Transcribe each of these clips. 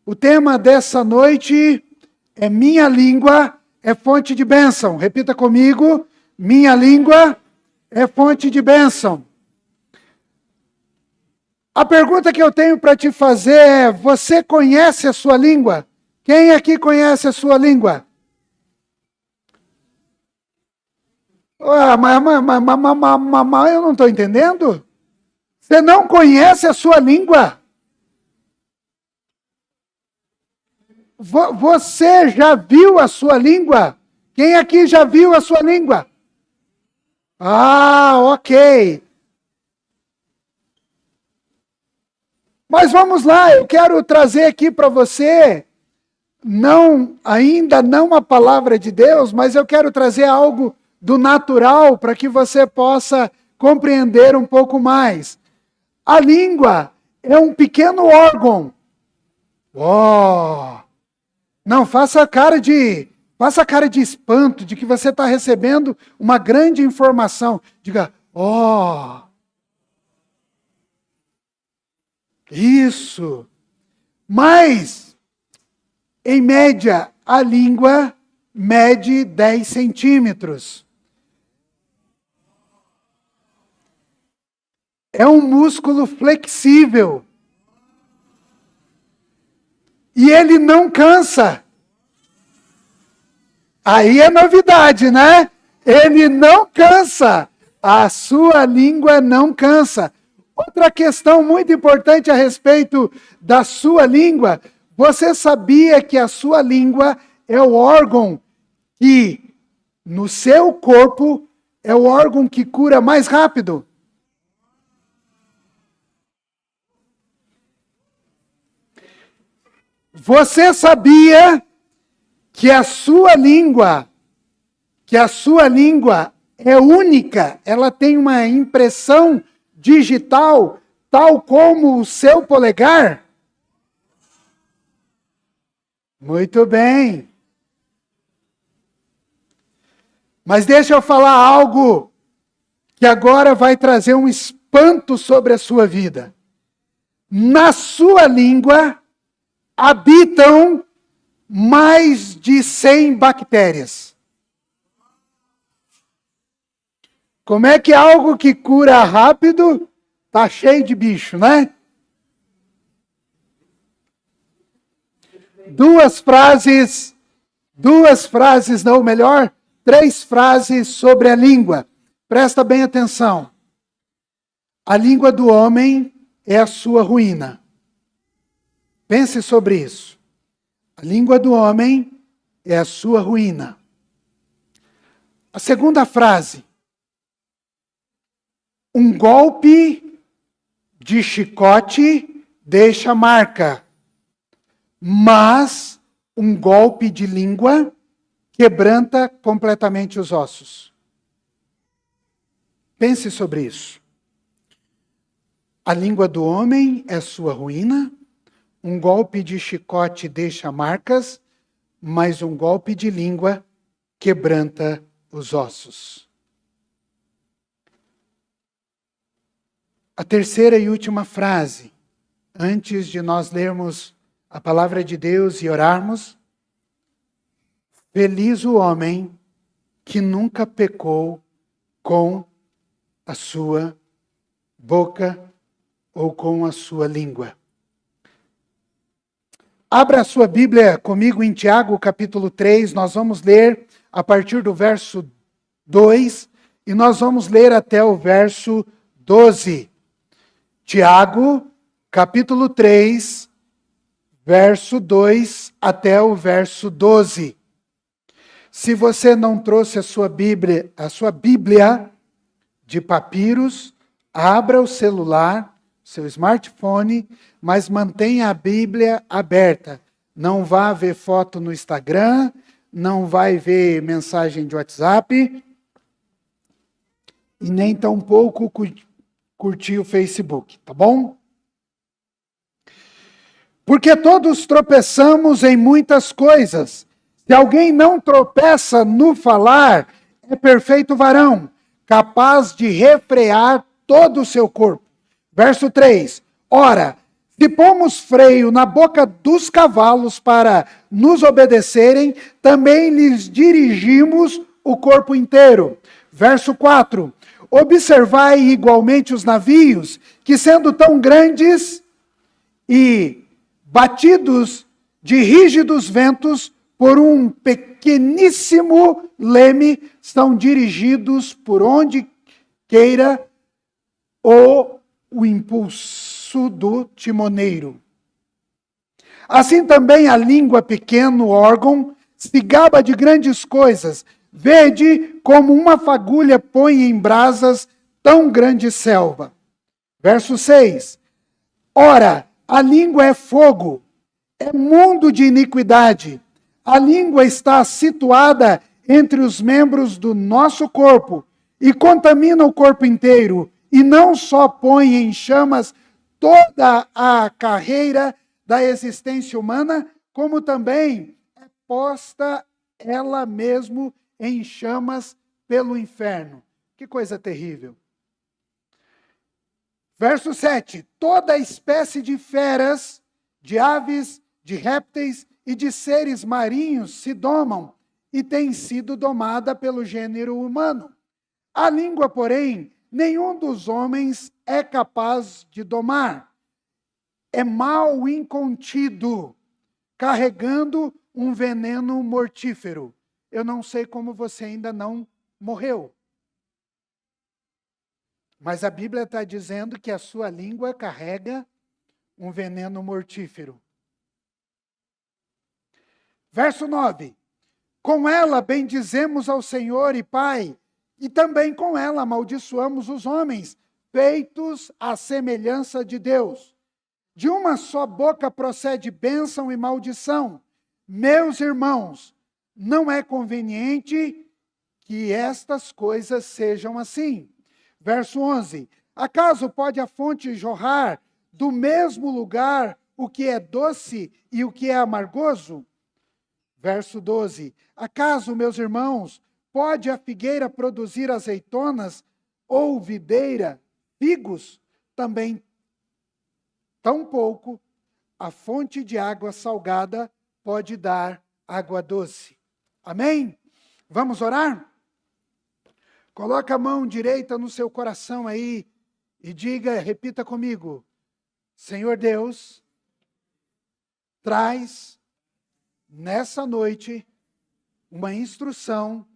O tema dessa noite é minha língua é fonte de bênção. Repita comigo, minha língua é fonte de bênção. A pergunta que eu tenho para te fazer é, você conhece a sua língua? Quem aqui conhece a sua língua? Mas eu não estou entendendo. Você não conhece a sua língua? Você já viu a sua língua? Quem aqui já viu a sua língua? Ah, ok. Mas vamos lá, eu quero trazer aqui para você, ainda não a palavra de Deus, mas eu quero trazer algo do natural para que você possa compreender um pouco mais. A língua é um pequeno órgão. Não, faça cara de espanto, de que você está recebendo uma grande informação. Diga, isso. Mas, em média, a língua mede 10 centímetros. É um músculo flexível. E ele não cansa. Aí é novidade, né? Ele não cansa. A sua língua não cansa. Outra questão muito importante a respeito da sua língua. Você sabia que a sua língua é o órgão que, no seu corpo, é o órgão que cura mais rápido? Você sabia que a sua língua é única, ela tem uma impressão digital, tal como o seu polegar? Muito bem. Mas deixa eu falar algo que agora vai trazer um espanto sobre a sua vida. Na sua língua habitam mais de 100 bactérias. Como é que algo que cura rápido está cheio de bicho, né? Três frases sobre a língua. Presta bem atenção. A língua do homem é a sua ruína. Pense sobre isso. A língua do homem é a sua ruína. A segunda frase. Um golpe de chicote deixa marca, mas um golpe de língua quebranta completamente os ossos. Pense sobre isso. A língua do homem é sua ruína. Um golpe de chicote deixa marcas, mas um golpe de língua quebranta os ossos. A terceira e última frase, antes de nós lermos a palavra de Deus e orarmos. Feliz o homem que nunca pecou com a sua boca ou com a sua língua. Abra a sua Bíblia comigo em Tiago, capítulo 3. Nós vamos ler a partir do verso 2 e nós vamos ler até o verso 12. Tiago, capítulo 3, verso 2 até o verso 12. Se você não trouxe a sua Bíblia de papiros, abra o celular, seu smartphone, mas mantenha a Bíblia aberta. Não vá ver foto no Instagram, não vai ver mensagem de WhatsApp, e nem tampouco curtir o Facebook, tá bom? Porque todos tropeçamos em muitas coisas. Se alguém não tropeça no falar, é perfeito varão, capaz de refrear todo o seu corpo. Verso 3. Ora, Se pomos freio na boca dos cavalos para nos obedecerem, também lhes dirigimos o corpo inteiro. Verso 4. Observai igualmente os navios, que sendo tão grandes e batidos de rígidos ventos por um pequeníssimo leme, são dirigidos por onde queira o impulso do timoneiro. Assim também a língua, pequeno órgão, se gaba de grandes coisas. Vede como uma fagulha põe em brasas tão grande selva. Verso 6. Ora, a língua é fogo, é mundo de iniquidade. A língua está situada entre os membros do nosso corpo e contamina o corpo inteiro, e não só põe em chamas toda a carreira da existência humana, como também é posta ela mesmo em chamas pelo inferno. Que coisa terrível. Verso 7. Toda espécie de feras, de aves, de répteis e de seres marinhos se domam e tem sido domada pelo gênero humano. A língua, porém, nenhum dos homens é capaz de domar. É mal incontido, carregando um veneno mortífero. Eu não sei como você ainda não morreu. Mas a Bíblia está dizendo que a sua língua carrega um veneno mortífero. Verso 9. Com ela bendizemos ao Senhor e Pai, e também com ela amaldiçoamos os homens, feitos à semelhança de Deus. De uma só boca procede bênção e maldição. Meus irmãos, não é conveniente que estas coisas sejam assim. Verso 11. Acaso pode a fonte jorrar do mesmo lugar o que é doce e o que é amargoso? Verso 12. Acaso, meus irmãos, pode a figueira produzir azeitonas ou videira, figos? Também, tampouco, a fonte de água salgada pode dar água doce. Amém? Vamos orar? Coloca a mão direita no seu coração aí e diga, repita comigo. Senhor Deus, traz nessa noite uma instrução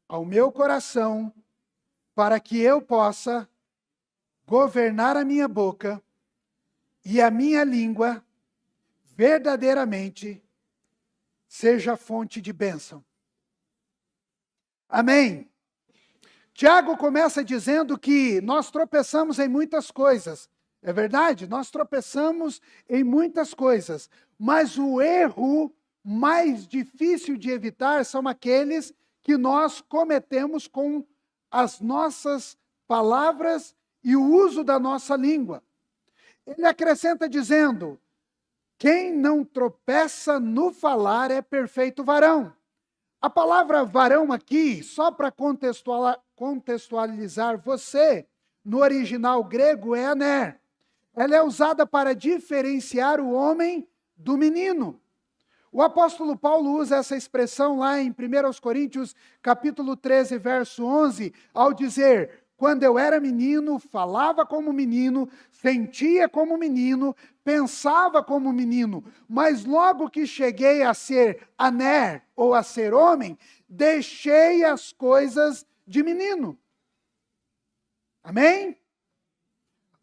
ao meu coração para que eu possa governar a minha boca e a minha língua verdadeiramente seja fonte de bênção. Amém. Tiago começa dizendo que nós tropeçamos em muitas coisas. É verdade? Nós tropeçamos em muitas coisas. Mas o erro mais difícil de evitar são aqueles que nós cometemos com as nossas palavras e o uso da nossa língua. Ele acrescenta dizendo, quem não tropeça no falar é perfeito varão. A palavra varão aqui, só para contextualizar você, no original grego é aner. Ela é usada para diferenciar o homem do menino. O apóstolo Paulo usa essa expressão lá em 1 Coríntios, capítulo 13, verso 11, ao dizer, quando eu era menino, falava como menino, sentia como menino, pensava como menino, mas logo que cheguei a ser aner, ou a ser homem, deixei as coisas de menino. Amém?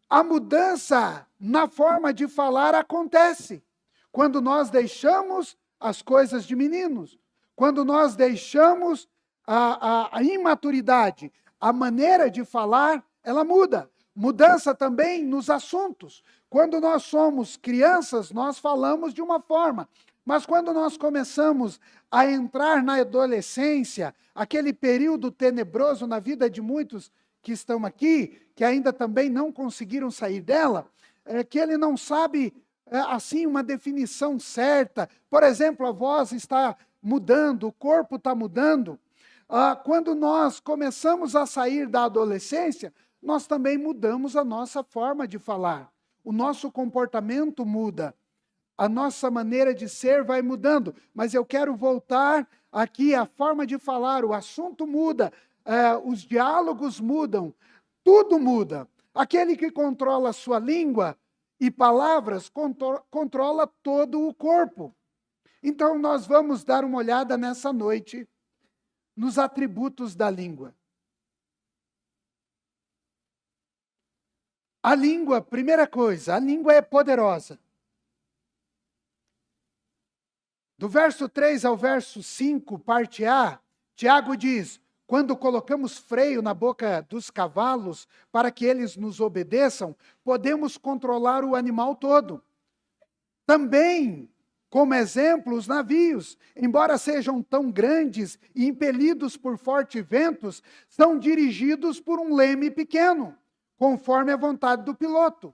A mudança na forma de falar acontece quando nós deixamos as coisas de meninos, quando nós deixamos a imaturidade, a maneira de falar, ela muda. Mudança também nos assuntos. Quando nós somos crianças, nós falamos de uma forma. Mas quando nós começamos a entrar na adolescência, aquele período tenebroso na vida de muitos que estão aqui, que ainda também não conseguiram sair dela, que ele não sabe, assim, uma definição certa. Por exemplo, a voz está mudando, o corpo está mudando. Quando nós começamos a sair da adolescência, nós também mudamos a nossa forma de falar. o nosso comportamento muda. A nossa maneira de ser vai mudando. Mas eu quero voltar aqui, a forma de falar, o assunto muda, os diálogos mudam, tudo muda. Aquele que controla a sua língua e palavras, controla todo o corpo. Então, nós vamos dar uma olhada nessa noite nos atributos da língua. A língua, primeira coisa, a língua é poderosa. Do verso 3 ao verso 5, parte A, Tiago diz: quando colocamos freio na boca dos cavalos para que eles nos obedeçam, podemos controlar o animal todo. Também, como exemplo, os navios, embora sejam tão grandes e impelidos por fortes ventos, são dirigidos por um leme pequeno, conforme a vontade do piloto.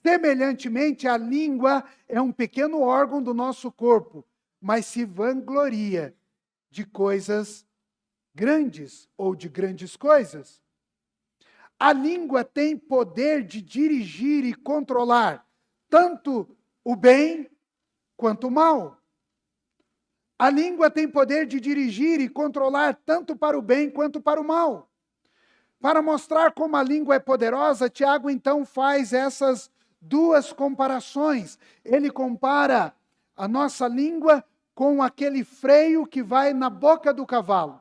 Semelhantemente, a língua é um pequeno órgão do nosso corpo, mas se vangloria de coisas grandes ou de grandes coisas. A língua tem poder de dirigir e controlar tanto o bem quanto o mal. A língua tem poder de dirigir e controlar tanto para o bem quanto para o mal. Para mostrar como a língua é poderosa, Tiago então faz essas duas comparações. Ele compara a nossa língua com aquele freio que vai na boca do cavalo.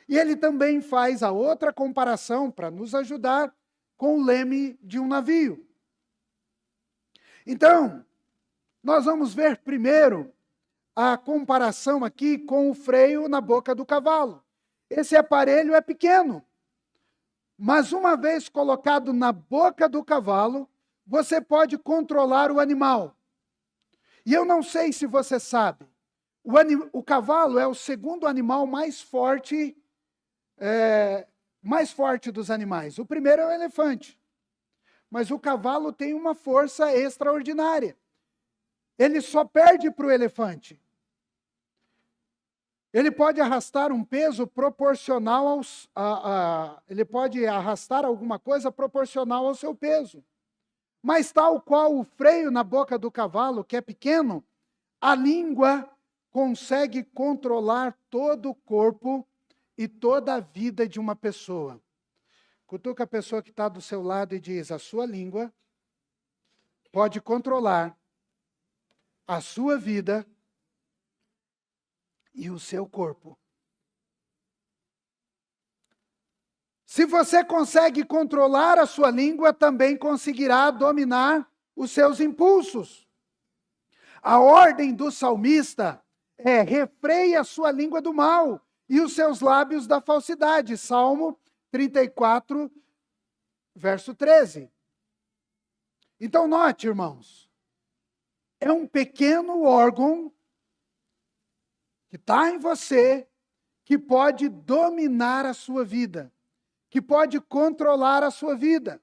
E ele também faz a outra comparação para nos ajudar com o leme de um navio. Então, nós vamos ver primeiro a comparação aqui com o freio na boca do cavalo. Esse aparelho é pequeno, mas uma vez colocado na boca do cavalo, você pode controlar o animal. E eu não sei se você sabe, o cavalo é o segundo animal mais forte dos animais. O primeiro é o elefante. Mas o cavalo tem uma força extraordinária. Ele só perde para o elefante. Ele pode arrastar um peso proporcional ele pode arrastar alguma coisa proporcional ao seu peso. Mas tal qual o freio na boca do cavalo, que é pequeno, a língua consegue controlar todo o corpo e toda a vida de uma pessoa. Cutuca a pessoa que está do seu lado e diz: a sua língua pode controlar a sua vida e o seu corpo. Se você consegue controlar a sua língua, também conseguirá dominar os seus impulsos. A ordem do salmista é: refreie a sua língua do mal e os seus lábios da falsidade. Salmo 34, verso 13. Então note, irmãos, é um pequeno órgão que está em você, que pode dominar a sua vida, que pode controlar a sua vida.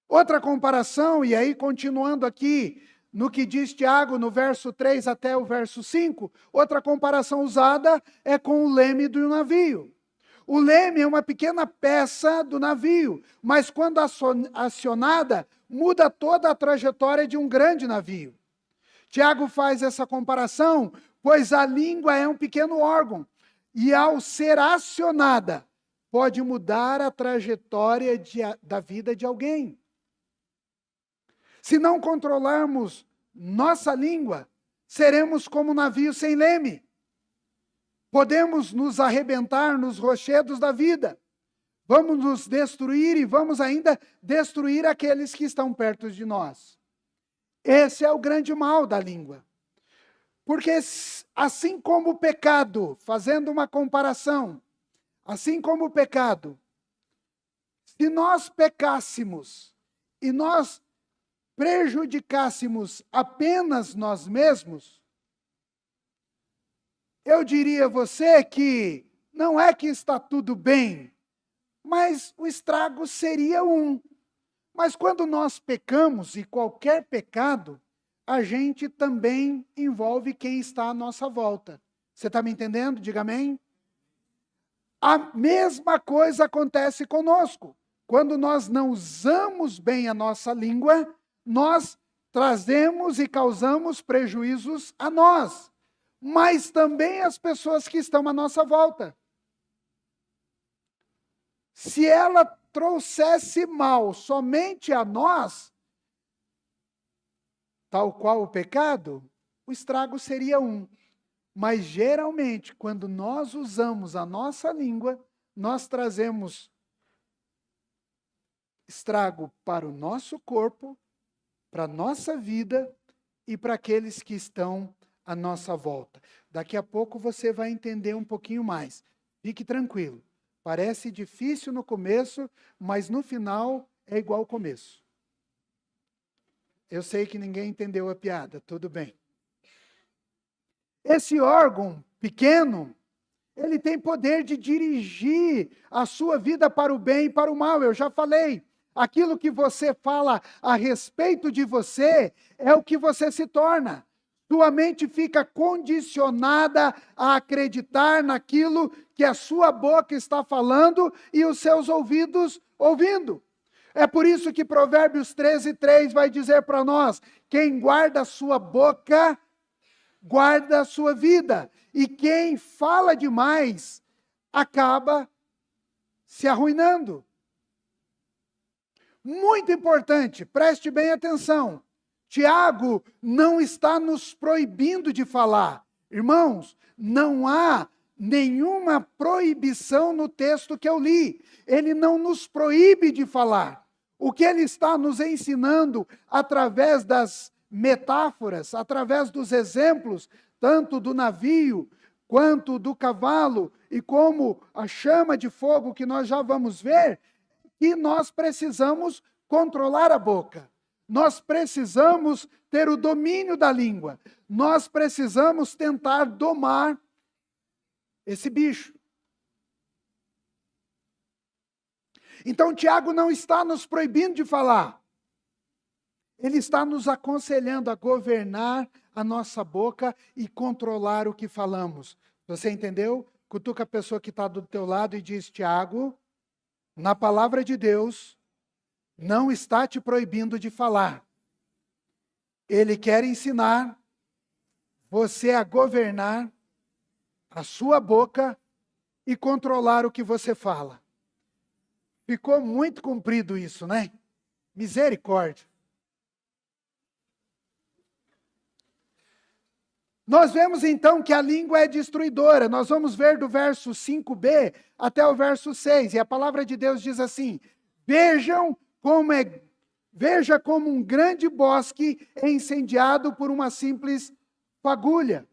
Outra comparação, e aí continuando aqui, no que diz Tiago, no verso 3 até o verso 5, outra comparação usada é com o leme do navio. O leme é uma pequena peça do navio, mas quando acionada, muda toda a trajetória de um grande navio. Tiago faz essa comparação, pois a língua é um pequeno órgão, e ao ser acionada, pode mudar a trajetória da vida de alguém. Se não controlarmos nossa língua, seremos como um navio sem leme. Podemos nos arrebentar nos rochedos da vida. Vamos nos destruir e vamos ainda destruir aqueles que estão perto de nós. Esse é o grande mal da língua. Porque assim como o pecado, fazendo uma comparação, assim como o pecado, se nós pecássemos e nós prejudicássemos apenas nós mesmos, eu diria a você que não é que está tudo bem, mas o estrago seria um. Mas quando nós pecamos, e qualquer pecado, a gente também envolve quem está à nossa volta. Você está me entendendo? Diga amém. A mesma coisa acontece conosco. quando nós não usamos bem a nossa língua, nós trazemos e causamos prejuízos a nós, mas também às pessoas que estão à nossa volta. Se ela trouxesse mal somente a nós, tal qual o pecado, o estrago seria um. Mas geralmente, quando nós usamos a nossa língua, nós trazemos estrago para o nosso corpo, para a nossa vida e para aqueles que estão à nossa volta. Daqui a pouco você vai entender um pouquinho mais. Fique tranquilo. Parece difícil no começo, mas no final é igual ao começo. Eu sei que ninguém entendeu a piada, tudo bem. Esse órgão pequeno, ele tem poder de dirigir a sua vida para o bem e para o mal. Eu já falei, aquilo que você fala a respeito de você é o que você se torna. Sua mente fica condicionada a acreditar naquilo que a sua boca está falando e os seus ouvidos ouvindo. É por isso que Provérbios 13:3 vai dizer para nós: quem guarda a sua boca, guarda a sua vida. E quem fala demais, acaba se arruinando. Muito importante, preste bem atenção. Tiago não está nos proibindo de falar. Irmãos, não há nenhuma proibição no texto que eu li. Ele não nos proíbe de falar. O que ele está nos ensinando através das metáforas, através dos exemplos, tanto do navio quanto do cavalo, e como a chama de fogo que nós já vamos ver, que nós precisamos controlar a boca. Nós precisamos ter o domínio da língua. Nós precisamos tentar domar esse bicho. Então, Tiago não está nos proibindo de falar. Ele está nos aconselhando a governar a nossa boca e controlar o que falamos. Você entendeu? Cutuca a pessoa que está do teu lado e diz: Tiago, na palavra de Deus, não está te proibindo de falar. Ele quer ensinar você a governar a sua boca e controlar o que você fala. Ficou muito comprido isso, né? Misericórdia. Nós vemos então que a língua é destruidora. Nós vamos ver do verso 5b até o verso 6. E a palavra de Deus diz assim: Veja como um grande bosque é incendiado por uma simples fagulha.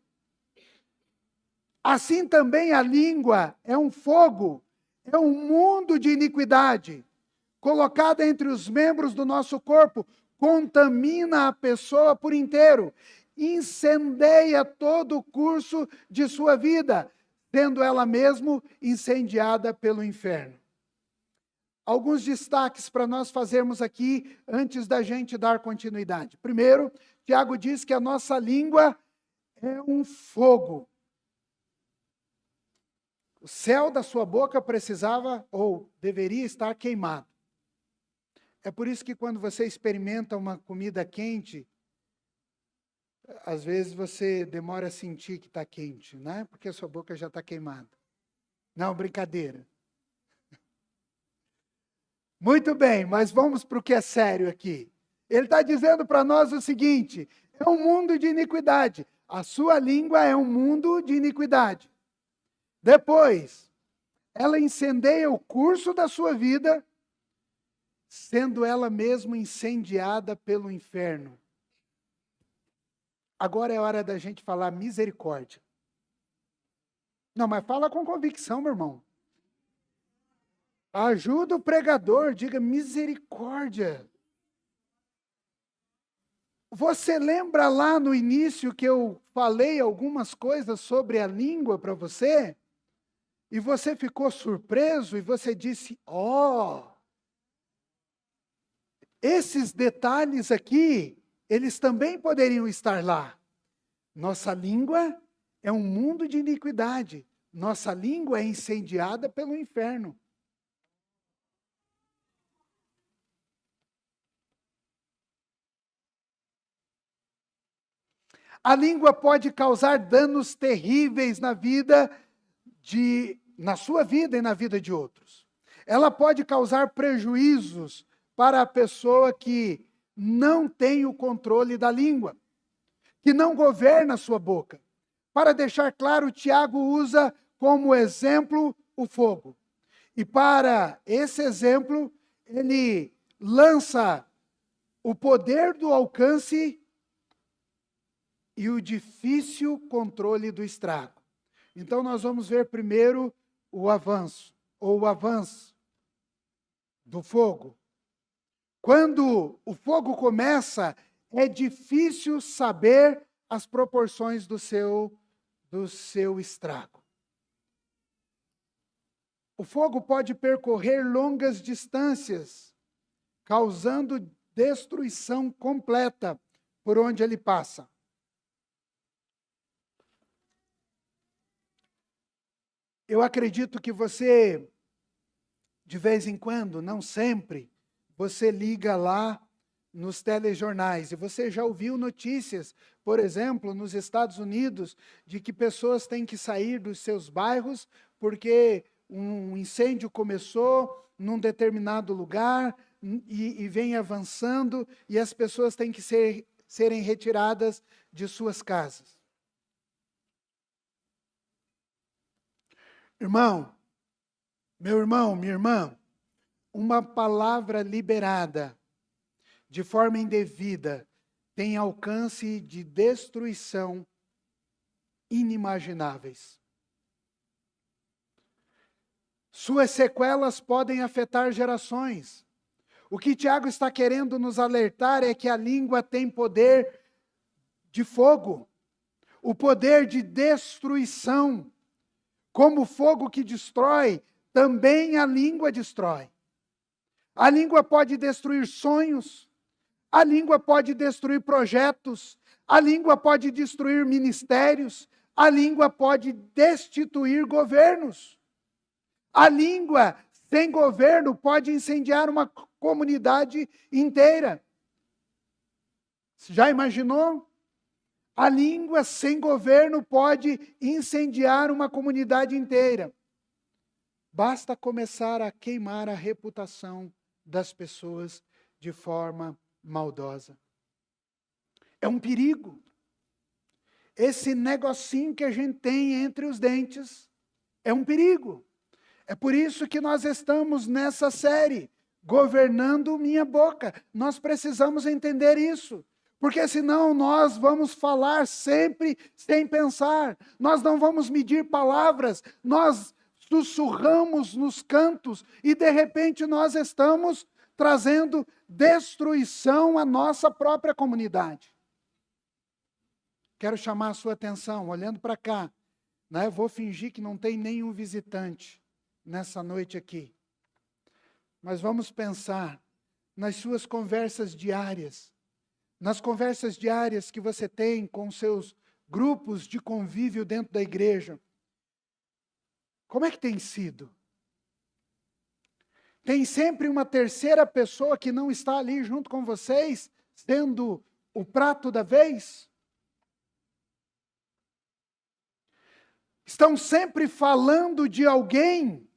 Assim também a língua é um fogo, é um mundo de iniquidade, colocada entre os membros do nosso corpo, contamina a pessoa por inteiro, incendeia todo o curso de sua vida, sendo ela mesmo incendiada pelo inferno. Alguns destaques para nós fazermos aqui, antes da gente dar continuidade. Primeiro, Tiago diz que a nossa língua é um fogo. O céu da sua boca precisava ou deveria estar queimado. É por isso que quando você experimenta uma comida quente, às vezes você demora a sentir que está quente, né? Porque a sua boca já está queimada. Não, brincadeira. Muito bem, mas vamos para o que é sério aqui. Ele está dizendo para nós o seguinte: é um mundo de iniquidade. A sua língua é um mundo de iniquidade. Depois, ela incendeia o curso da sua vida, sendo ela mesma incendiada pelo inferno. Agora é hora da gente falar misericórdia. Não, mas fala com convicção, meu irmão. Ajuda o pregador, diga misericórdia. Você lembra lá no início que eu falei algumas coisas sobre a língua para você? E você ficou surpreso e você disse: esses detalhes aqui, eles também poderiam estar lá. Nossa língua é um mundo de iniquidade. Nossa língua é incendiada pelo inferno. A língua pode causar danos terríveis na sua vida e na vida de outros. Ela pode causar prejuízos para a pessoa que não tem o controle da língua, que não governa a sua boca. Para deixar claro, Tiago usa como exemplo o fogo. E para esse exemplo, ele lança o poder do alcance e o difícil controle do estrago. Então nós vamos ver primeiro o avanço do fogo. Quando o fogo começa, é difícil saber as proporções do seu estrago. O fogo pode percorrer longas distâncias, causando destruição completa por onde ele passa. Eu acredito que você, de vez em quando, não sempre, você liga lá nos telejornais e você já ouviu notícias, por exemplo, nos Estados Unidos, de que pessoas têm que sair dos seus bairros porque um incêndio começou num determinado lugar e vem avançando e as pessoas têm que serem retiradas de suas casas. Meu irmão, minha irmã, uma palavra liberada de forma indevida tem alcance de destruição inimagináveis. Suas sequelas podem afetar gerações. O que Tiago está querendo nos alertar é que a língua tem poder de fogo, o poder de destruição. Como o fogo que destrói, também a língua destrói. A língua pode destruir sonhos, a língua pode destruir projetos, a língua pode destruir ministérios, a língua pode destituir governos. A língua sem governo pode incendiar uma comunidade inteira. Já imaginou? A língua sem governo pode incendiar uma comunidade inteira. Basta começar a queimar a reputação das pessoas de forma maldosa. É um perigo. Esse negocinho que a gente tem entre os dentes é um perigo. É por isso que nós estamos nessa série, Governando Minha Boca. Nós precisamos entender isso. Porque senão nós vamos falar sempre sem pensar. Nós não vamos medir palavras. Nós sussurramos nos cantos e de repente nós estamos trazendo destruição à nossa própria comunidade. Quero chamar a sua atenção, olhando para cá. Né? Vou fingir que não tem nenhum visitante nessa noite aqui. Mas vamos pensar nas suas conversas diárias. Nas conversas diárias que você tem com seus grupos de convívio dentro da igreja. Como é que tem sido? Tem sempre uma terceira pessoa que não está ali junto com vocês, sendo o prato da vez? Estão sempre falando de alguém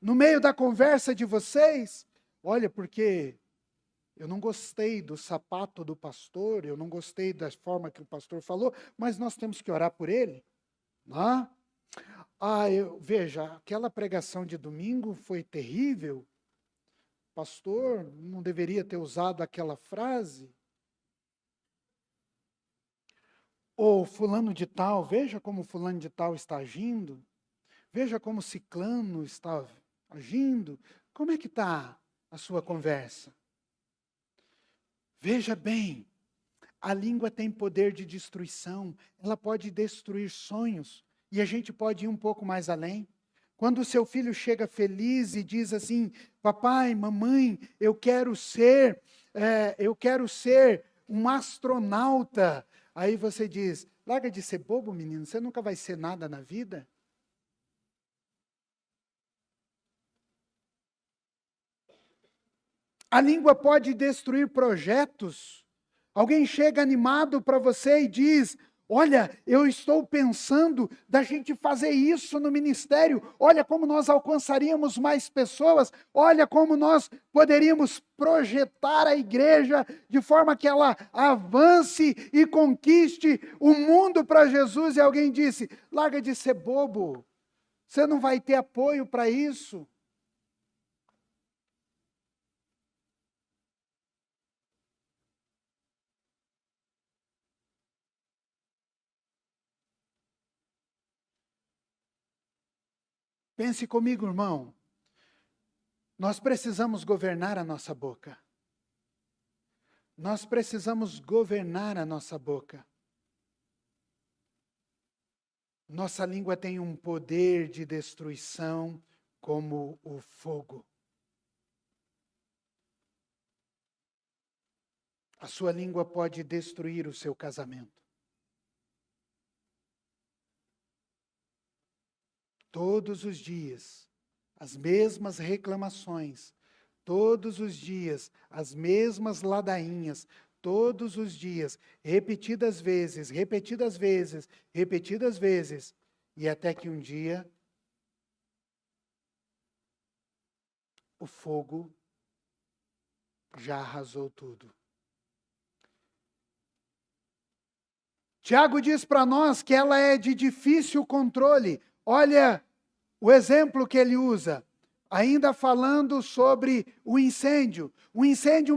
no meio da conversa de vocês? Olha, porque eu não gostei do sapato do pastor, eu não gostei da forma que o pastor falou, mas nós temos que orar por ele. Não? Veja, aquela pregação de domingo foi terrível. O pastor não deveria ter usado aquela frase. Ou fulano de tal, veja como fulano de tal está agindo. Veja como ciclano está agindo. Como é que está a sua conversa? Veja bem, a língua tem poder de destruição. Ela pode destruir sonhos. E a gente pode ir um pouco mais além. Quando o seu filho chega feliz e diz assim, papai, mamãe, eu quero ser um astronauta. Aí você diz, larga de ser bobo, menino, você nunca vai ser nada na vida. A língua pode destruir projetos. Alguém chega animado para você e diz: olha, eu estou pensando da gente fazer isso no ministério. Olha como nós alcançaríamos mais pessoas. Olha como nós poderíamos projetar a igreja de forma que ela avance e conquiste o mundo para Jesus. E alguém disse: larga de ser bobo. Você não vai ter apoio para isso. Pense comigo, irmão. Nós precisamos governar a nossa boca. Nós precisamos governar a nossa boca. Nossa língua tem um poder de destruição como o fogo. A sua língua pode destruir o seu casamento. Todos os dias, as mesmas reclamações, todos os dias, as mesmas ladainhas, todos os dias, repetidas vezes, repetidas vezes, repetidas vezes, e até que um dia o fogo já arrasou tudo. Tiago diz para nós que ela é de difícil controle. Olha o exemplo que ele usa, ainda falando sobre o incêndio. O incêndio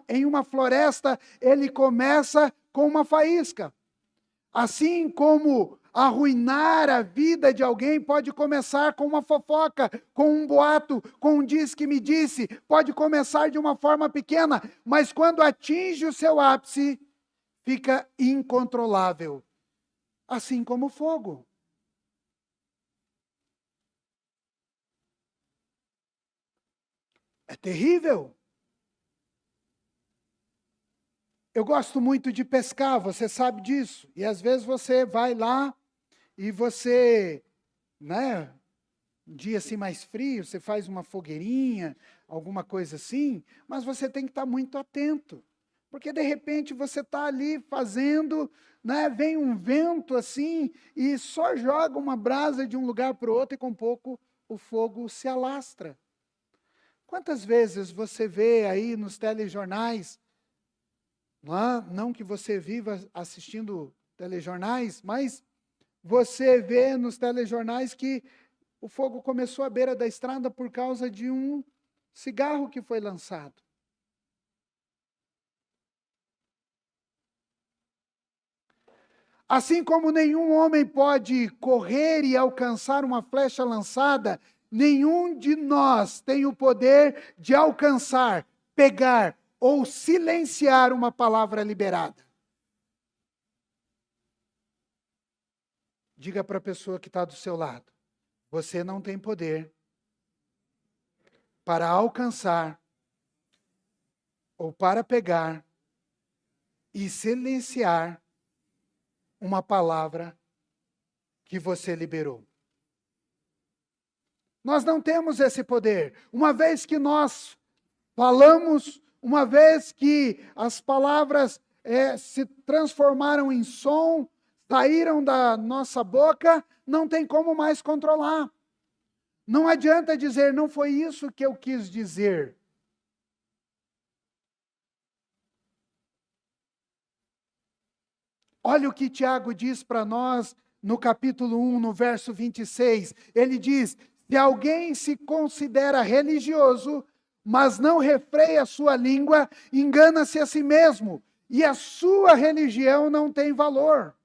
em uma floresta, ele começa com uma faísca. Assim como arruinar a vida de alguém pode começar com uma fofoca, com um boato, com um diz que me disse, pode começar de uma forma pequena, mas quando atinge o seu ápice, fica incontrolável. Assim como o fogo. É terrível. Eu gosto muito de pescar, você sabe disso. E às vezes você vai lá e você, um dia assim mais frio, você faz uma fogueirinha, alguma coisa assim, mas você tem que estar muito atento. Porque de repente você está ali fazendo, vem um vento assim e só joga uma brasa de um lugar para o outro e com pouco o fogo se alastra. Quantas vezes você vê aí nos telejornais, não que você viva assistindo telejornais, mas você vê nos telejornais que o fogo começou à beira da estrada por causa de um cigarro que foi lançado. Assim como nenhum homem pode correr e alcançar uma flecha lançada, nenhum de nós tem o poder de alcançar, pegar ou silenciar uma palavra liberada. Diga para a pessoa que está do seu lado: você não tem poder para alcançar ou para pegar e silenciar uma palavra que você liberou. Nós não temos esse poder. Uma vez que nós falamos, uma vez que as palavras se transformaram em som, saíram da nossa boca, não tem como mais controlar. Não adianta dizer, não foi isso que eu quis dizer. Olha o que Tiago diz para nós no capítulo 1, no verso 26. Ele diz: se alguém se considera religioso, mas não refreia a sua língua, engana-se a si mesmo, e a sua religião não tem valor.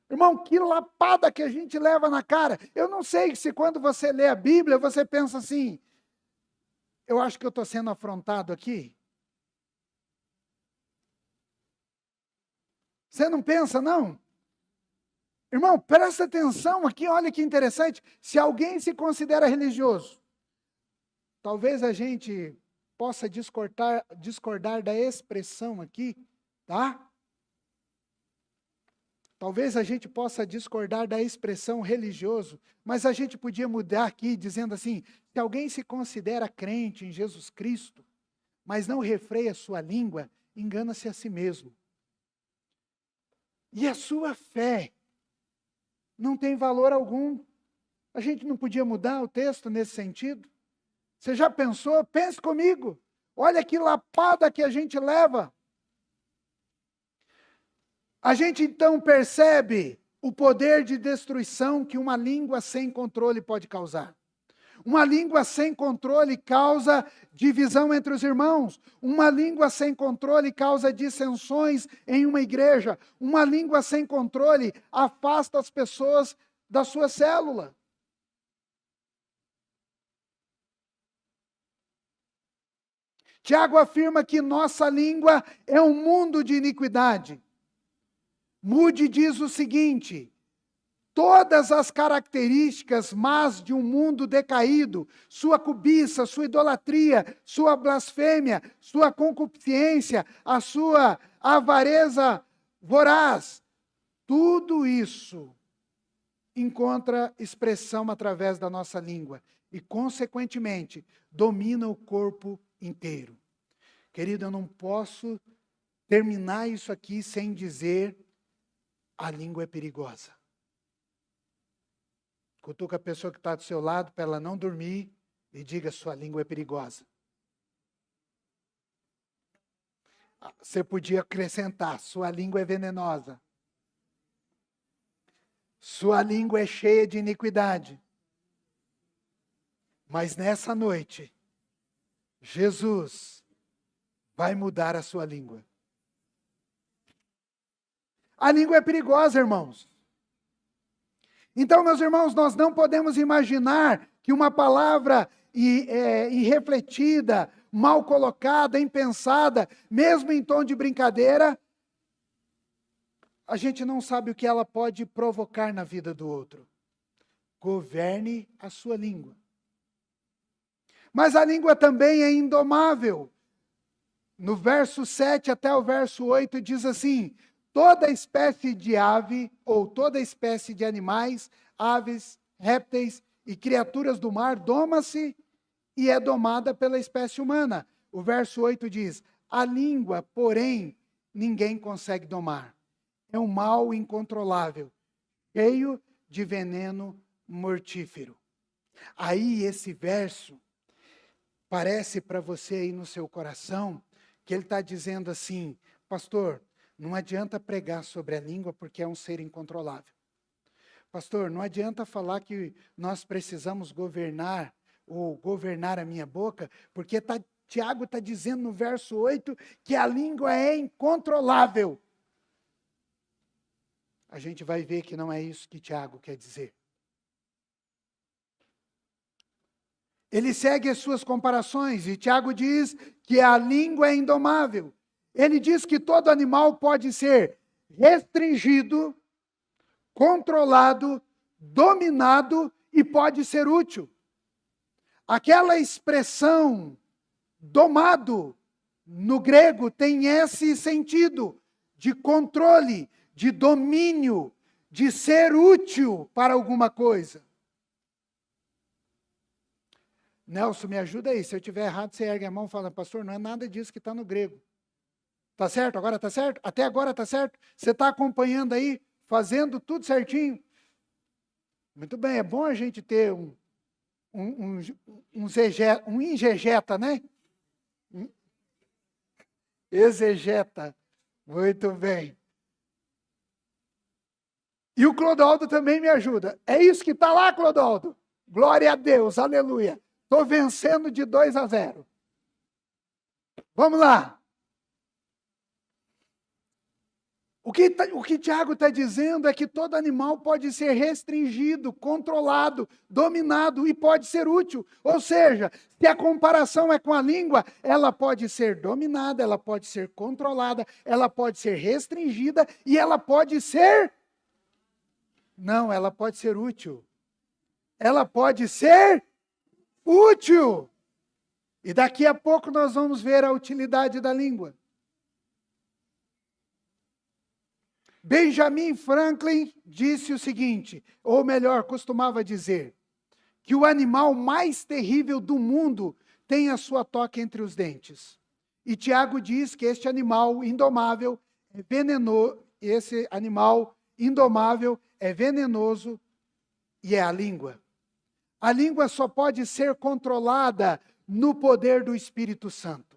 Irmão, que lapada que a gente leva na cara. Eu não sei se quando você lê a Bíblia, você pensa assim, eu acho que eu estou sendo afrontado aqui. Você não pensa, não? Irmão, presta atenção aqui, olha que interessante. Se alguém se considera religioso, talvez a gente possa discordar da expressão aqui, tá? Talvez a gente possa discordar da expressão religioso, mas a gente podia mudar aqui dizendo assim, se alguém se considera crente em Jesus Cristo, mas não refreia sua língua, engana-se a si mesmo. E a sua fé não tem valor algum. A gente não podia mudar o texto nesse sentido? Você já pensou? Pense comigo. Olha que lapada que a gente leva. A gente então percebe o poder de destruição que uma língua sem controle pode causar. Uma língua sem controle causa divisão entre os irmãos. Uma língua sem controle causa dissensões em uma igreja. Uma língua sem controle afasta as pessoas da sua célula. Tiago afirma que nossa língua é um mundo de iniquidade. Moody diz o seguinte: todas as características más de um mundo decaído, sua cobiça, sua idolatria, sua blasfêmia, sua concupiscência, a sua avareza voraz, tudo isso encontra expressão através da nossa língua e, consequentemente, domina o corpo inteiro. Querido, eu não posso terminar isso aqui sem dizer: a língua é perigosa. Cutuca a pessoa que está do seu lado para ela não dormir e diga: sua língua é perigosa. Você podia acrescentar: sua língua é venenosa. Sua língua é cheia de iniquidade. Mas nessa noite, Jesus vai mudar a sua língua. A língua é perigosa, irmãos. Então, meus irmãos, nós não podemos imaginar que uma palavra irrefletida, mal colocada, impensada, mesmo em tom de brincadeira, a gente não sabe o que ela pode provocar na vida do outro. Governe a sua língua. Mas a língua também é indomável. No verso 7 até o verso 8 diz assim: toda espécie de ave, ou toda espécie de animais, aves, répteis e criaturas do mar, doma-se e é domada pela espécie humana. O verso 8 diz: a língua, porém, ninguém consegue domar. É um mal incontrolável, cheio de veneno mortífero. Aí esse verso parece para você aí no seu coração que ele está dizendo assim: pastor, não adianta pregar sobre a língua porque é um ser incontrolável. Pastor, não adianta falar que nós precisamos governar ou governar a minha boca, porque Tiago está dizendo no verso 8 que a língua é incontrolável. A gente vai ver que não é isso que Tiago quer dizer. Ele segue as suas comparações e Tiago diz que a língua é indomável. Ele diz que todo animal pode ser restringido, controlado, dominado e pode ser útil. Aquela expressão domado no grego tem esse sentido de controle, de domínio, de ser útil para alguma coisa. Nelson, me ajuda aí. Se eu estiver errado, você ergue a mão e fala: pastor, não é nada disso que está no grego. Está certo? Agora está certo? Até agora está certo? Você está acompanhando aí, fazendo tudo certinho? Muito bem, é bom a gente ter um ingegeta, né? Exegeta. Muito bem. E o Clodoaldo também me ajuda. É isso que está lá, Clodoaldo? Glória a Deus, aleluia. Estou vencendo de 2-0. Vamos lá. O que Tiago está dizendo é que todo animal pode ser restringido, controlado, dominado e pode ser útil. Ou seja, se a comparação é com a língua, ela pode ser dominada, ela pode ser controlada, ela pode ser restringida e ela pode ser... Não, ela pode ser útil. Ela pode ser útil. E daqui a pouco nós vamos ver a utilidade da língua. Benjamin Franklin disse o seguinte, ou melhor, costumava dizer, que o animal mais terrível do mundo tem a sua toca entre os dentes. E Tiago diz que este animal indomável é venenoso, esse animal indomável é venenoso e é a língua. A língua só pode ser controlada no poder do Espírito Santo.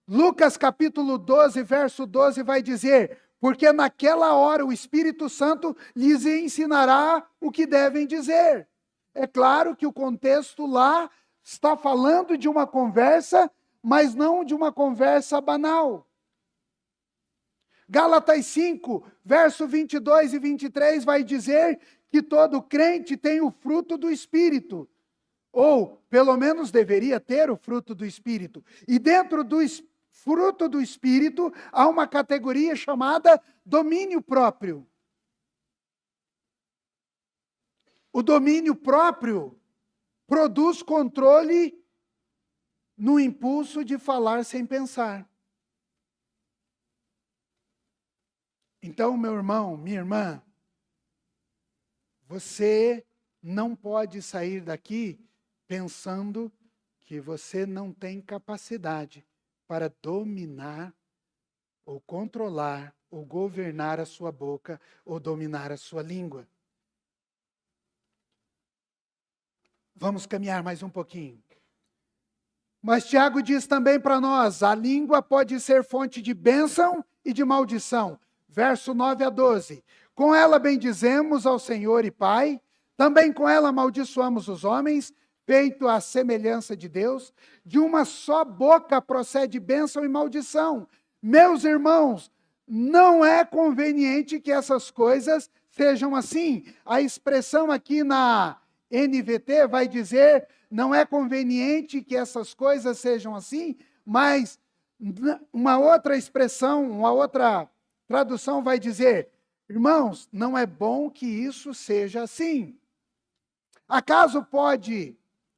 Lucas capítulo 12, verso 12 vai dizer: porque naquela hora o Espírito Santo lhes ensinará o que devem dizer. É claro que o contexto lá está falando de uma conversa, mas não de uma conversa banal. Gálatas 5, verso 22 e 23 vai dizer que todo crente tem o fruto do Espírito. Ou, pelo menos, deveria ter o fruto do Espírito. E dentro do fruto do Espírito, há uma categoria chamada domínio próprio. O domínio próprio produz controle no impulso de falar sem pensar. Então, meu irmão, minha irmã, você não pode sair daqui pensando que você não tem capacidade para dominar, ou controlar, ou governar a sua boca, ou dominar a sua língua. Vamos caminhar mais um pouquinho. Mas Tiago diz também para nós, a língua pode ser fonte de bênção e de maldição. Verso 9 a 12. Com ela bendizemos ao Senhor e Pai, também com ela amaldiçoamos os homens, feito à semelhança de Deus. De uma só boca procede bênção e maldição. Meus irmãos, não é conveniente que essas coisas sejam assim. A expressão aqui na NVT vai dizer, não é conveniente que essas coisas sejam assim, mas uma outra expressão, uma outra tradução vai dizer, irmãos, não é bom que isso seja assim. Acaso pode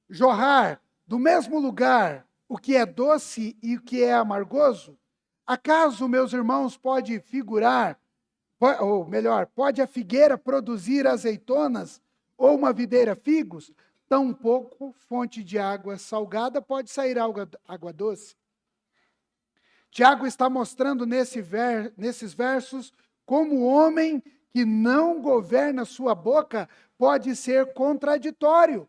jorrar do mesmo lugar o que é doce e o que é amargoso? Acaso, meus irmãos, pode figurar, ou melhor, pode a figueira produzir azeitonas ou uma videira figos? Tampouco fonte de água salgada pode sair água doce. Tiago está mostrando nesses versos como o homem que não governa sua boca pode ser contraditório.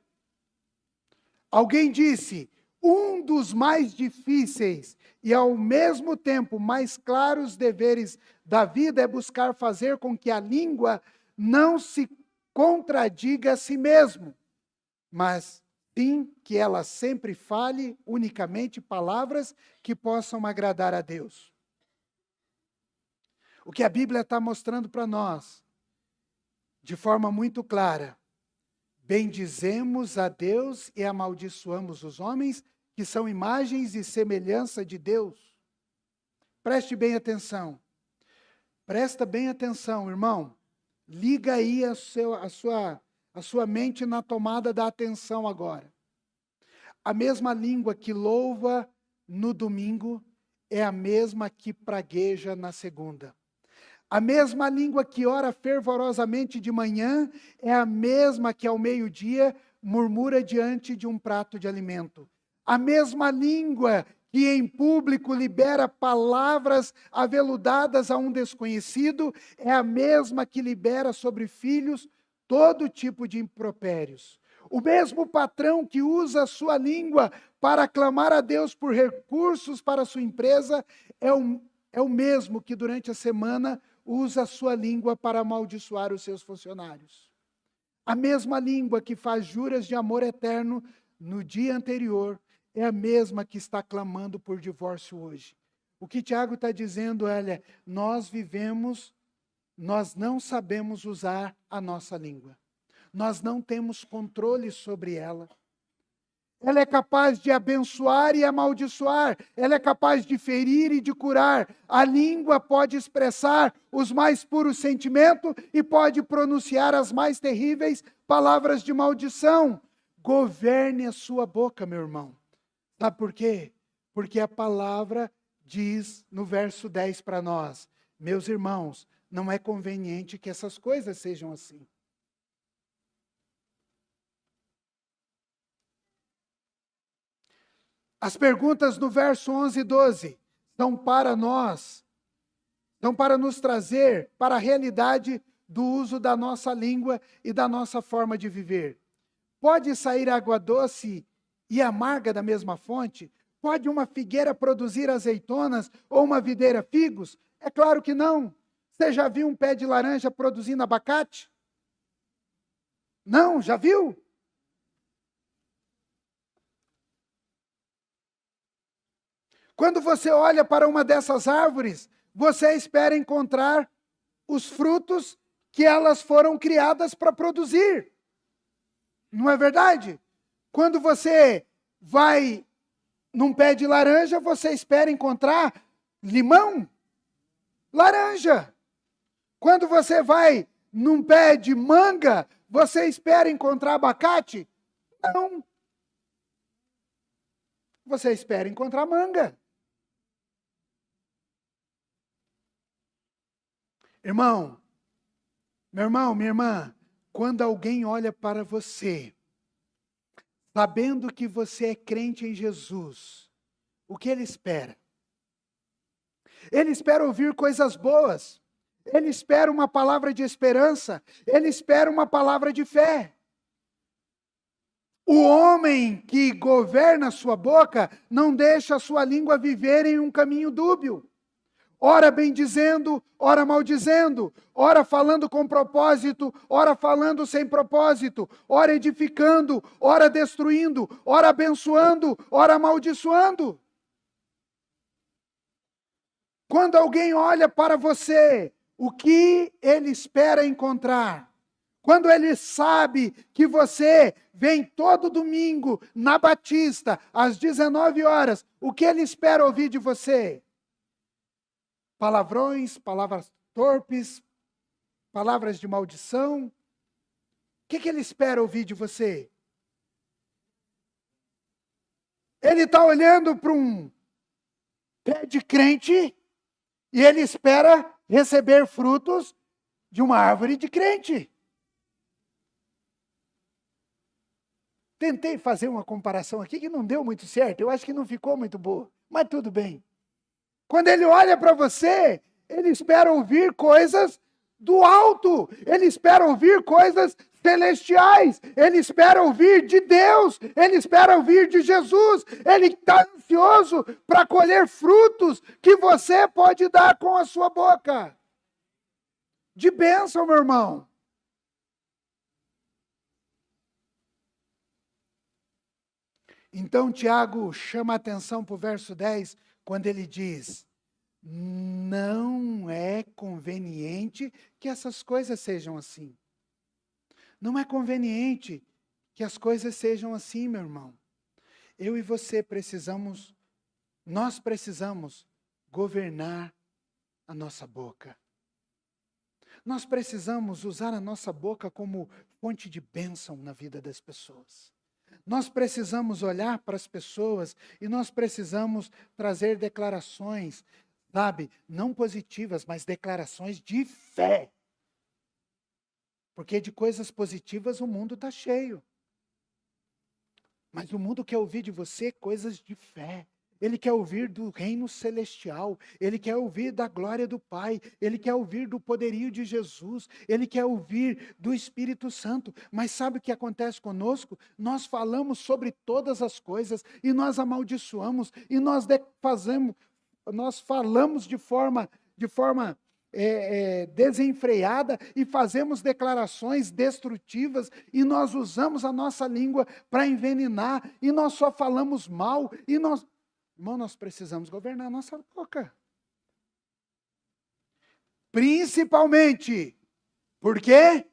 Alguém disse, um dos mais difíceis e ao mesmo tempo mais claros deveres da vida é buscar fazer com que a língua não se contradiga a si mesmo, mas sim que ela sempre fale unicamente palavras que possam agradar a Deus. O que a Bíblia está mostrando para nós, de forma muito clara, bendizemos a Deus e amaldiçoamos os homens, que são imagens e semelhança de Deus. Preste bem atenção. Presta bem atenção, irmão. Liga aí a sua mente na tomada da atenção agora. A mesma língua que louva no domingo é a mesma que pragueja na segunda. A mesma língua que ora fervorosamente de manhã é a mesma que ao meio-dia murmura diante de um prato de alimento. A mesma língua que em público libera palavras aveludadas a um desconhecido é a mesma que libera sobre filhos todo tipo de impropérios. O mesmo patrão que usa a sua língua para clamar a Deus por recursos para a sua empresa é o mesmo que durante a semana usa a sua língua para amaldiçoar os seus funcionários. A mesma língua que faz juras de amor eterno no dia anterior é a mesma que está clamando por divórcio hoje. O que Tiago está dizendo é, nós não sabemos usar a nossa língua. Nós não temos controle sobre ela. Ela é capaz de abençoar e amaldiçoar. Ela é capaz de ferir e de curar. A língua pode expressar os mais puros sentimentos e pode pronunciar as mais terríveis palavras de maldição. Governe a sua boca, meu irmão. Sabe por quê? Porque a palavra diz no verso 10 para nós, meus irmãos, não é conveniente que essas coisas sejam assim. As perguntas no verso 11 e 12 são para nós, são para nos trazer para a realidade do uso da nossa língua e da nossa forma de viver. Pode sair água doce e amarga da mesma fonte? Pode uma figueira produzir azeitonas ou uma videira figos? É claro que não. Você já viu um pé de laranja produzindo abacate? Não, já viu? Quando você olha para uma dessas árvores, você espera encontrar os frutos que elas foram criadas para produzir. Não é verdade? Quando você vai num pé de laranja, você espera encontrar limão, laranja. Quando você vai num pé de manga, você espera encontrar abacate? Não. Você espera encontrar manga. Irmão, meu irmão, minha irmã, quando alguém olha para você, sabendo que você é crente em Jesus, o que ele espera? Ele espera ouvir coisas boas. Ele espera uma palavra de esperança. Ele espera uma palavra de fé. O homem que governa a sua boca não deixa a sua língua viver em um caminho dúbio. Ora bendizendo, ora maldizendo, ora falando com propósito, ora falando sem propósito, ora edificando, ora destruindo, ora abençoando, ora amaldiçoando. Quando alguém olha para você, o que ele espera encontrar? Quando ele sabe que você vem todo domingo na Batista, às 19 horas, o que ele espera ouvir de você? Palavrões, palavras torpes, palavras de maldição. O que ele espera ouvir de você? Ele está olhando para um pé de crente e ele espera receber frutos de uma árvore de crente. Tentei fazer uma comparação aqui que não deu muito certo. Eu acho que não ficou muito boa, mas tudo bem. Quando ele olha para você, ele espera ouvir coisas do alto. Ele espera ouvir coisas celestiais. Ele espera ouvir de Deus. Ele espera ouvir de Jesus. Ele está ansioso para colher frutos que você pode dar com a sua boca. De bênção, meu irmão. Então, Tiago chama a atenção para o verso 10, quando ele diz: não é conveniente que essas coisas sejam assim. Não é conveniente que as coisas sejam assim, meu irmão. Eu e você nós precisamos governar a nossa boca. Nós precisamos usar a nossa boca como fonte de bênção na vida das pessoas. Nós precisamos olhar para as pessoas e nós precisamos trazer declarações, sabe, não positivas, mas declarações de fé. Porque de coisas positivas o mundo está cheio. Mas o mundo quer ouvir de você coisas de fé. Ele quer ouvir do reino celestial, ele quer ouvir da glória do Pai, ele quer ouvir do poderio de Jesus, ele quer ouvir do Espírito Santo. Mas sabe o que acontece conosco? Nós falamos sobre todas as coisas e nós amaldiçoamos e nós falamos de forma desenfreada e fazemos declarações destrutivas e nós usamos a nossa língua para envenenar e nós só falamos mal e Irmão, nós precisamos governar a nossa boca. Principalmente, porque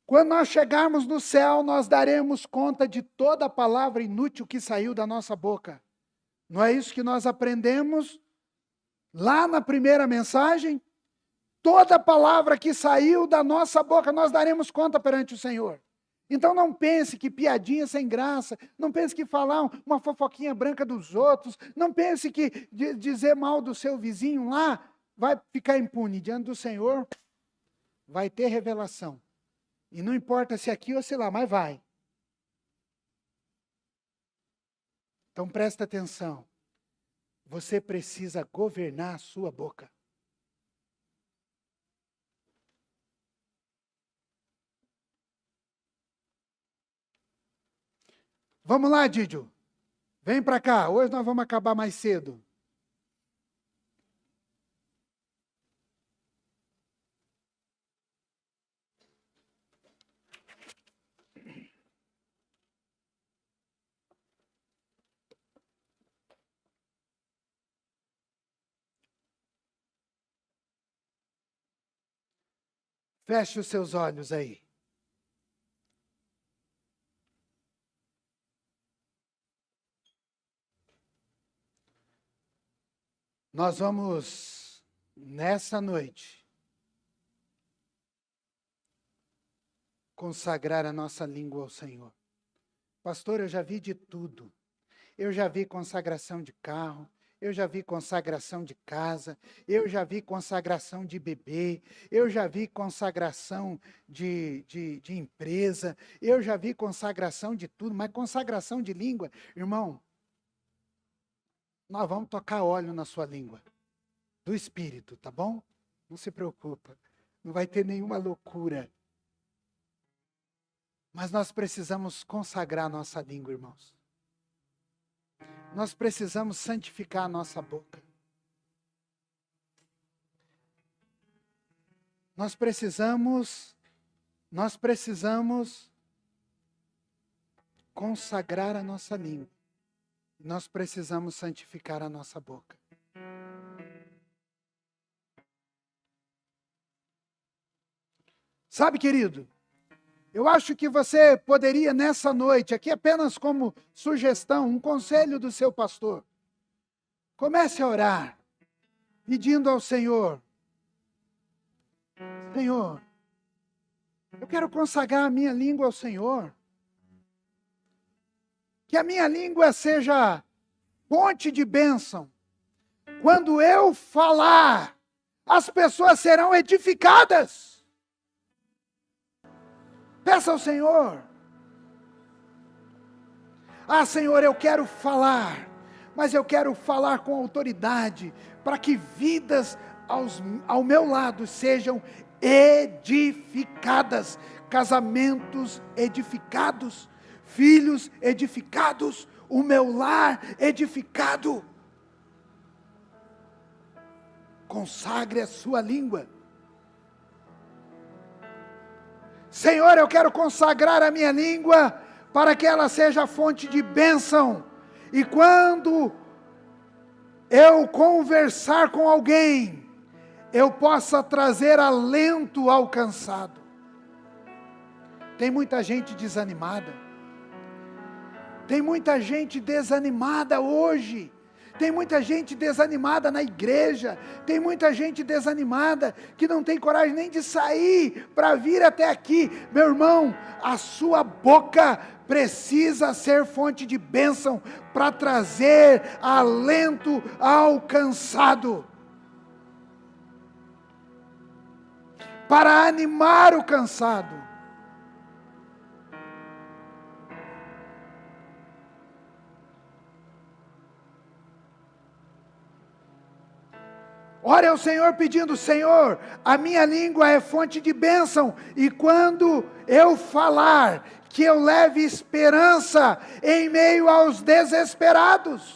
quando nós chegarmos no céu, nós daremos conta de toda a palavra inútil que saiu da nossa boca. Não é isso que nós aprendemos lá na primeira mensagem? Toda palavra que saiu da nossa boca, nós daremos conta perante o Senhor. Então não pense que piadinha sem graça, não pense que falar uma fofoquinha branca dos outros, não pense que dizer mal do seu vizinho lá vai ficar impune. Diante do Senhor vai ter revelação. E não importa se aqui ou se lá, mas vai. Então presta atenção. Você precisa governar a sua boca. Vamos lá, Didio. Vem para cá. Hoje nós vamos acabar mais cedo. Feche os seus olhos aí. Nós vamos, nessa noite, consagrar a nossa língua ao Senhor. Pastor, eu já vi de tudo. Eu já vi consagração de carro, eu já vi consagração de casa, eu já vi consagração de bebê, eu já vi consagração de empresa, eu já vi consagração de tudo, mas consagração de língua, irmão, nós vamos tocar óleo na sua língua, do Espírito, tá bom? Não se preocupa, não vai ter nenhuma loucura. Mas nós precisamos consagrar a nossa língua, irmãos. Nós precisamos santificar a nossa boca. Nós precisamos consagrar a nossa língua. Nós precisamos santificar a nossa boca. Sabe, querido, eu acho que você poderia nessa noite, aqui apenas como sugestão, um conselho do seu pastor. Comece a orar, pedindo ao Senhor, Senhor, eu quero consagrar a minha língua ao Senhor. Que a minha língua seja fonte de bênção. Quando eu falar, as pessoas serão edificadas. Peça ao Senhor. Ah, Senhor, eu quero falar, mas eu quero falar com autoridade, para que vidas ao meu lado sejam edificadas, casamentos edificados, filhos edificados, o meu lar edificado. Consagre a sua língua. Senhor, eu quero consagrar a minha língua para que ela seja fonte de bênção. E quando eu conversar com alguém, eu possa trazer alento ao cansado. Tem muita gente desanimada. Tem muita gente desanimada hoje. Tem muita gente desanimada na igreja. Tem muita gente desanimada que não tem coragem nem de sair para vir até aqui. Meu irmão, a sua boca precisa ser fonte de bênção para trazer alento ao cansado. Para animar o cansado. Ore ao Senhor pedindo, Senhor, a minha língua é fonte de bênção, e quando eu falar, que eu leve esperança em meio aos desesperados.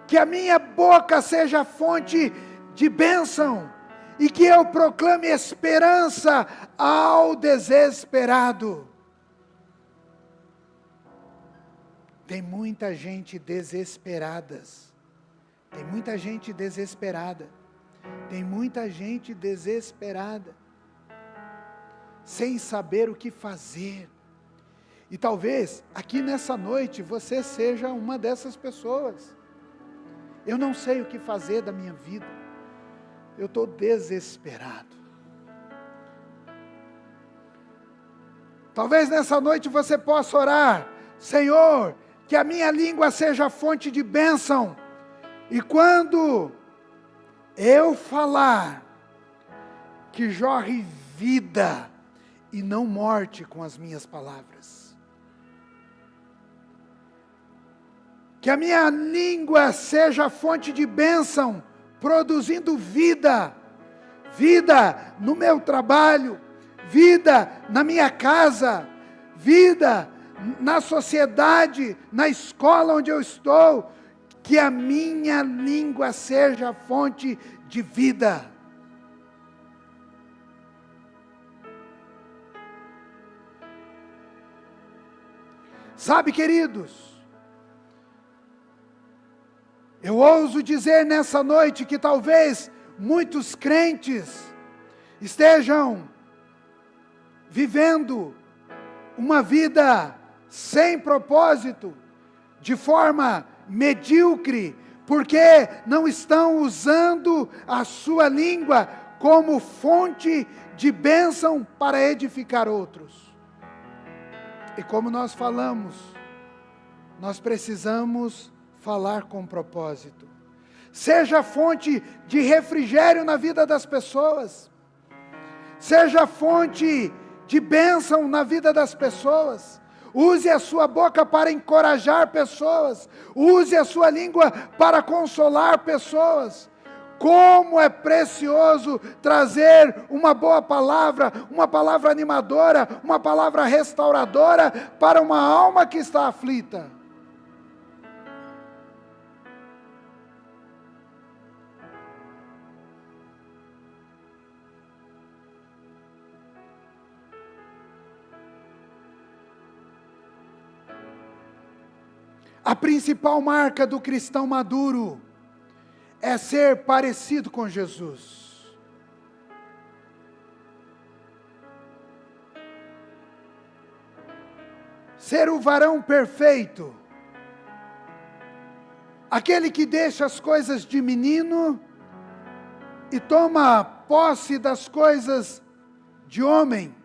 Que a minha boca seja fonte de bênção, e que eu proclame esperança ao desesperado. Tem muita gente desesperada. Tem muita gente desesperada. Tem muita gente desesperada. Sem saber o que fazer. E talvez aqui nessa noite você seja uma dessas pessoas. Eu não sei o que fazer da minha vida. Eu estou desesperado. Talvez nessa noite você possa orar. Senhor, que a minha língua seja fonte de bênção, e quando eu falar, que jorre vida, e não morte com as minhas palavras. Que a minha língua seja fonte de bênção, produzindo vida. Vida no meu trabalho, vida na minha casa, vida na sociedade, na escola onde eu estou. Que a minha língua seja fonte de vida. Sabe, queridos, eu ouso dizer nessa noite que talvez muitos crentes estejam vivendo uma vida sem propósito, de forma medíocre, porque não estão usando a sua língua como fonte de bênção para edificar outros. E como nós falamos, nós precisamos falar com propósito. Seja fonte de refrigério na vida das pessoas. Seja fonte de bênção na vida das pessoas. Use a sua boca para encorajar pessoas. Use a sua língua para consolar pessoas. Como é precioso trazer uma boa palavra, uma palavra animadora, uma palavra restauradora para uma alma que está aflita. A principal marca do cristão maduro é ser parecido com Jesus. Ser o varão perfeito. Aquele que deixa as coisas de menino e toma posse das coisas de homem.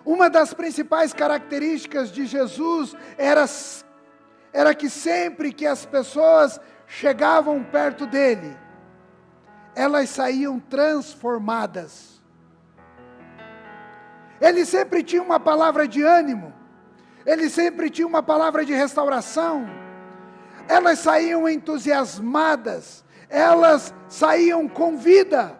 Uma das principais características de Jesus era que sempre que as pessoas chegavam perto dele, elas saíam transformadas. Ele sempre tinha uma palavra de ânimo, ele sempre tinha uma palavra de restauração. Elas saíam entusiasmadas, elas saíam com vida.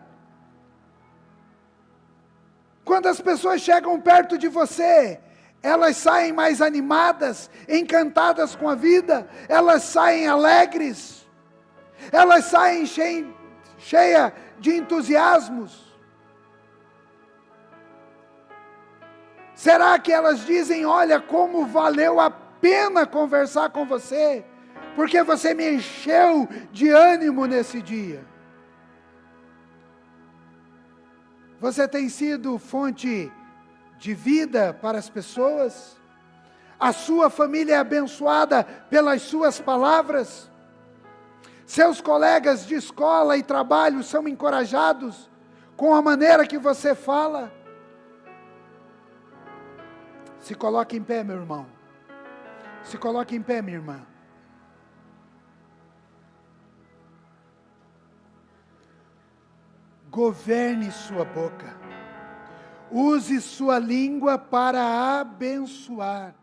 Quando as pessoas chegam perto de você, elas saem mais animadas, encantadas com a vida, elas saem alegres, elas saem cheias de entusiasmos. Será que elas dizem, olha como valeu a pena conversar com você, porque você me encheu de ânimo nesse dia? Você tem sido fonte de vida para as pessoas? A sua família é abençoada pelas suas palavras? Seus colegas de escola e trabalho são encorajados com a maneira que você fala? Se coloque em pé, meu irmão. Se coloque em pé, minha irmã. Governe sua boca. Use sua língua para abençoar.